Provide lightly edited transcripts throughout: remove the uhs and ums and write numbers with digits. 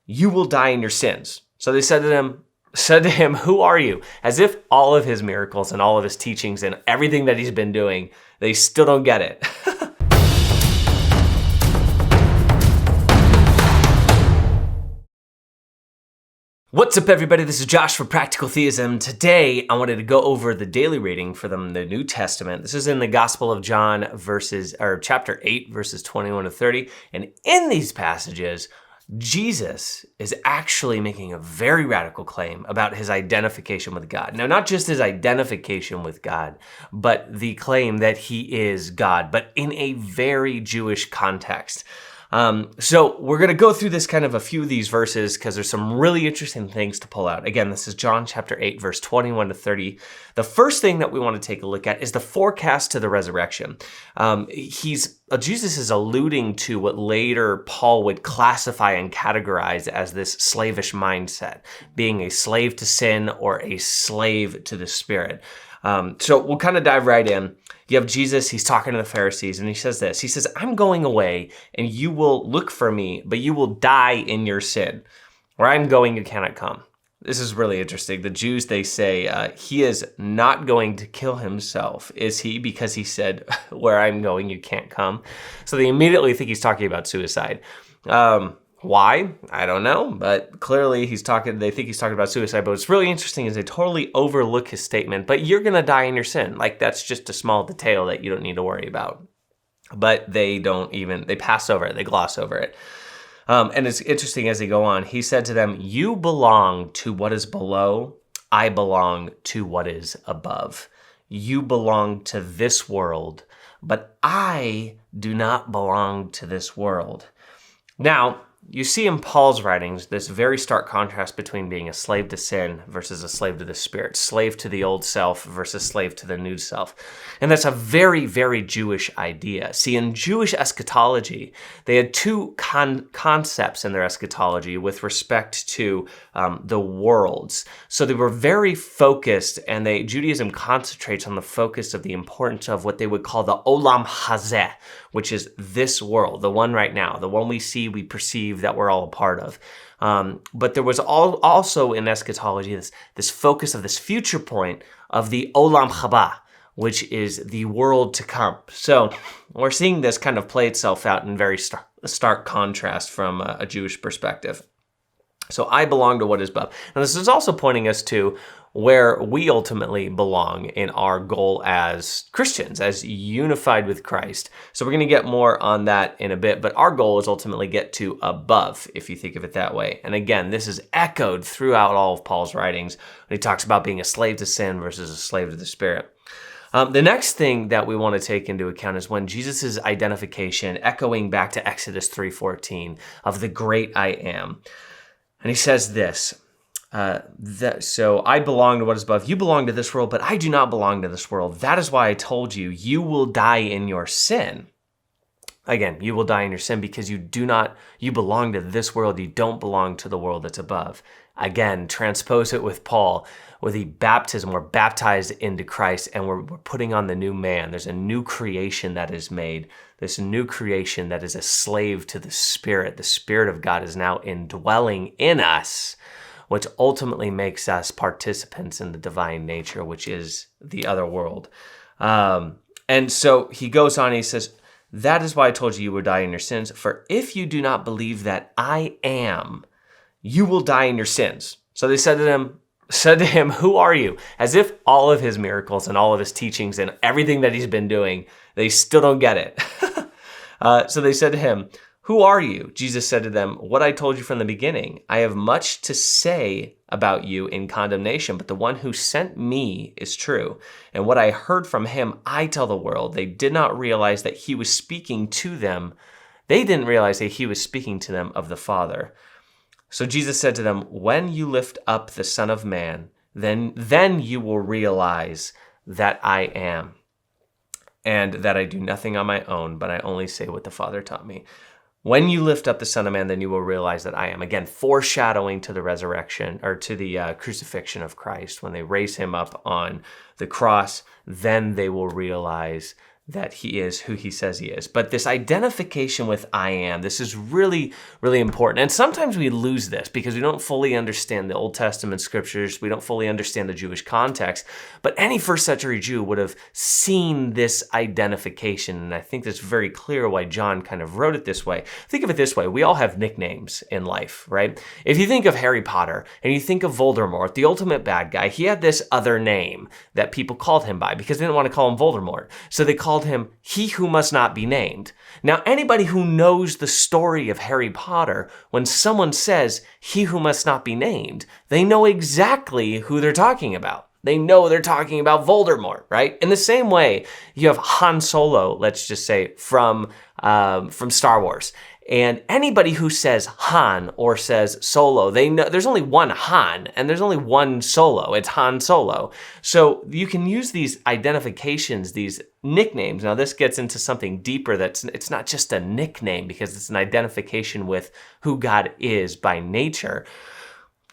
you will die in your sins. So they said to him, who are you? As if all of his miracles and all of his teachings and everything that he's been doing, they still don't get it. What's up, everybody? This is Josh for Practical Theism. Today, I wanted to go over the daily reading for the New Testament. This is in the Gospel of John, chapter 8, verses 21 to 30. And in these passages, Jesus is actually making a very radical claim about his identification with God. Now, not just his identification with God, but the claim that he is God, but in a very Jewish context. So we're going to go through this kind of a few of these verses because there's some really interesting things to pull out. Again, this is John chapter 8, verse 21 to 30. The first thing that we want to take a look at is the forecast to the resurrection. Jesus is alluding to what later Paul would classify and categorize as this slavish mindset, being a slave to sin or a slave to the Spirit. So we'll kind of dive right in. You have Jesus, he's talking to the Pharisees, and he says this. He says, I'm going away, and you will look for me, but you will die in your sin. Where I'm going, you cannot come. This is really interesting. The Jews, they say, he is not going to kill himself, is he? Because he said, where I'm going, you can't come. So they immediately think he's talking about suicide. Why? I don't know, but clearly they think he's talking about suicide. But what's really interesting is they totally overlook his statement, but you're going to die in your sin. Like, that's just a small detail that you don't need to worry about. But they pass over it, they gloss over it. And it's interesting as they go on. He said to them, you belong to what is below, I belong to what is above. You belong to this world, but I do not belong to this world. Now, you see in Paul's writings this very stark contrast between being a slave to sin versus a slave to the Spirit, slave to the old self versus slave to the new self. And that's a very, very Jewish idea. See, in Jewish eschatology, they had two concepts in their eschatology with respect to the worlds. So they were very focused, and Judaism concentrates on the focus of the importance of what they would call the olam hazeh, which is this world, the one right now, the one we see, we perceive, that we're all a part of. But there was also in eschatology this focus of this future point of the olam haba, which is the world to come. So we're seeing this kind of play itself out in very stark contrast from a Jewish perspective. So I belong to what is above. And this is also pointing us to where we ultimately belong in our goal as Christians, as unified with Christ. So we're going to get more on that in a bit, but our goal is ultimately get to above, if you think of it that way. And again, this is echoed throughout all of Paul's writings when he talks about being a slave to sin versus a slave to the Spirit. The next thing that we want to take into account is when Jesus' identification, echoing back to Exodus 3:14, of the great I am. And he says this, so I belong to what is above. You belong to this world, but I do not belong to this world. That is why I told you, you will die in your sin. Again, you will die in your sin because you belong to this world. You don't belong to the world that's above. Again, transpose it with Paul, with the baptism. We're baptized into Christ and we're putting on the new man. There's a new creation that is made. This new creation that is a slave to the Spirit. The Spirit of God is now indwelling in us, which ultimately makes us participants in the divine nature, which is the other world. And so he goes on, he says, that is why I told you would die in your sins. For if you do not believe that I am, you will die in your sins. So they said to him, who are you? As if all of his miracles and all of his teachings and everything that he's been doing, they still don't get it. So they said to him, who are you? Jesus said to them, what I told you from the beginning. I have much to say about you in condemnation, but the one who sent me is true. And what I heard from him, I tell the world. They did not realize that he was speaking to them. They didn't realize that he was speaking to them of the Father. So Jesus said to them, when you lift up the Son of Man, then you will realize that I am, and that I do nothing on my own, but I only say what the Father taught me. When you lift up the Son of Man, then you will realize that I am. Again, foreshadowing to the resurrection, or to the crucifixion of Christ. When they raise him up on the cross, then they will realize that he is who he says he is. But this identification with I am, this is really, really important. And sometimes we lose this because we don't fully understand the Old Testament scriptures. We don't fully understand the Jewish context. But any first century Jew would have seen this identification. And I think that's very clear why John kind of wrote it this way. Think of it this way. We all have nicknames in life, right? If you think of Harry Potter and you think of Voldemort, the ultimate bad guy, he had this other name that people called him by because they didn't want to call him Voldemort. So they called him He Who Must Not Be Named. Now, anybody who knows the story of Harry Potter, when someone says He Who Must Not Be Named, they know exactly who they're talking about. They know they're talking about Voldemort, right? In the same way, you have Han Solo, let's just say, from Star Wars. And anybody who says Han or says Solo, they know there's only one Han and there's only one Solo. It's Han Solo. So you can use these identifications, these nicknames. Now this gets into something deeper it's not just a nickname because it's an identification with who God is by nature.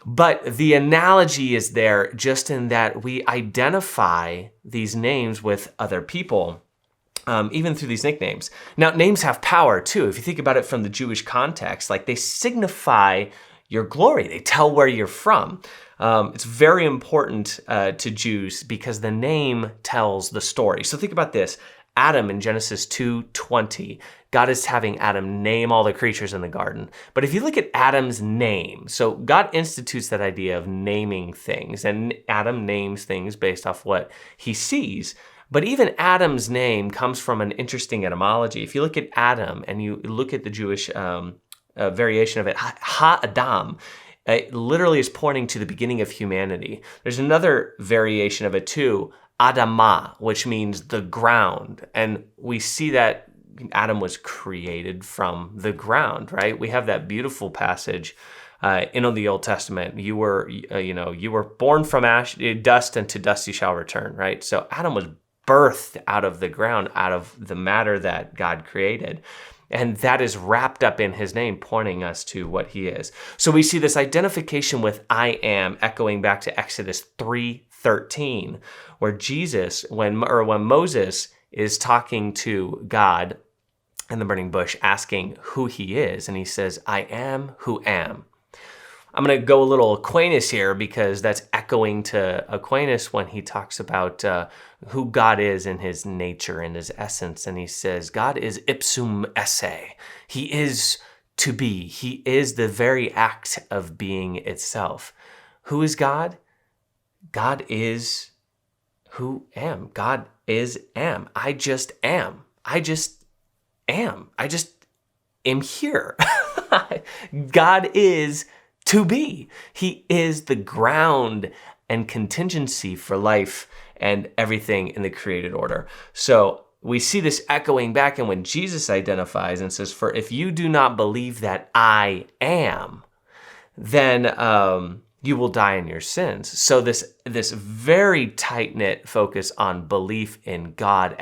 But the analogy is there just in that we identify these names with other people. Even through these nicknames. Now, names have power too. If you think about it from the Jewish context, like they signify your glory. They tell where you're from. It's very important to Jews because the name tells the story. So think about this. Adam in Genesis 2:20, God is having Adam name all the creatures in the garden. But if you look at Adam's name, so God institutes that idea of naming things, and Adam names things based off what he sees. But even Adam's name comes from an interesting etymology. If you look at Adam and you look at the Jewish variation of it, Ha-Adam, it literally is pointing to the beginning of humanity. There's another variation of it too, Adamah, which means the ground. And we see that Adam was created from the ground, right? We have that beautiful passage in the Old Testament. You were born from ash, dust, and to dust you shall return, right? So Adam was birthed out of the ground, out of the matter that God created. And that is wrapped up in his name, pointing us to what he is. So we see this identification with I am echoing back to Exodus 3:13, where Jesus, when Moses is talking to God in the burning bush, asking who he is, and he says, I am who am. I'm going to go a little Aquinas here because that's echoing to Aquinas when he talks about who God is in his nature and his essence. And he says, God is ipsum esse. He is to be. He is the very act of being itself. Who is God? God is who am. God is am. I just am. I just am. I just am here. God is to be. He is the ground and contingency for life and everything in the created order. So we see this echoing back, and when Jesus identifies and says, for if you do not believe that I am, then you will die in your sins. So this very tight-knit focus on belief in God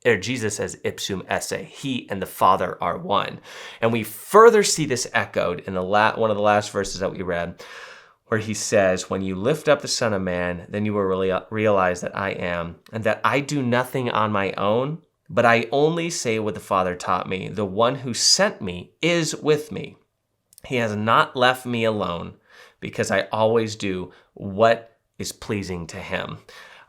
or Jesus as ipsum esse, he and the Father are one. And we further see this echoed in one of the last verses that we read, where he says, when you lift up the Son of Man, then you will really realize that I am, and that I do nothing on my own, but I only say what the Father taught me. The one who sent me is with me. He has not left me alone, because I always do what is pleasing to him.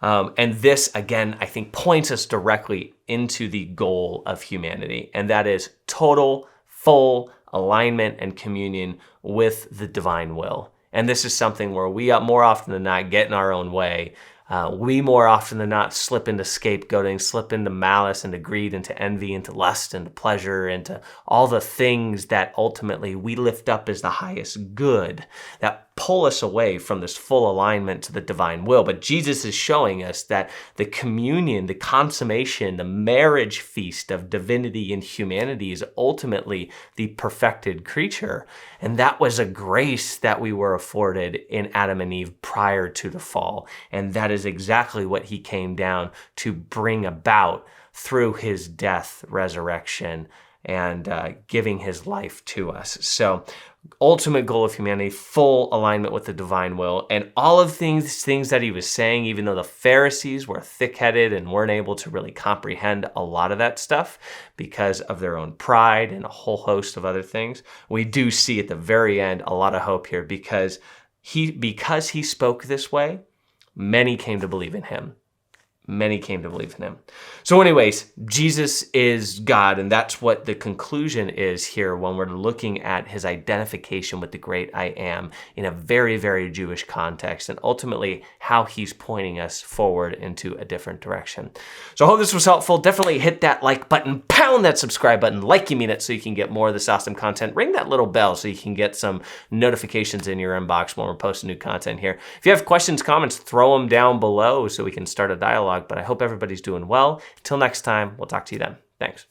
And this, again, I think points us directly into the goal of humanity, and that is total, full alignment and communion with the divine will. And this is something where we more often than not get in our own way. We more often than not slip into scapegoating, slip into malice, into greed, into envy, into lust, into pleasure, into all the things that ultimately we lift up as the highest good that pull us away from this full alignment to the divine will. But Jesus is showing us that the communion, the consummation, the marriage feast of divinity and humanity is ultimately the perfected creature. And that was a grace that we were afforded in Adam and Eve prior to the fall. And that is exactly what he came down to bring about through his death, resurrection, and giving his life to us. So ultimate goal of humanity, full alignment with the divine will. And all of things that he was saying, even though the Pharisees were thick-headed and weren't able to really comprehend a lot of that stuff because of their own pride and a whole host of other things, we do see at the very end a lot of hope here because he spoke this way, many came to believe in him. Many came to believe in him. So anyways, Jesus is God, and that's what the conclusion is here when we're looking at his identification with the great I am in a very, very Jewish context, and ultimately how he's pointing us forward into a different direction. So I hope this was helpful. Definitely hit that like button, pound that subscribe button like you mean it so you can get more of this awesome content. Ring that little bell so you can get some notifications in your inbox when we're posting new content here. If you have questions, comments, throw them down below so we can start a dialogue. But I hope everybody's doing well. Until next time, we'll talk to you then. Thanks.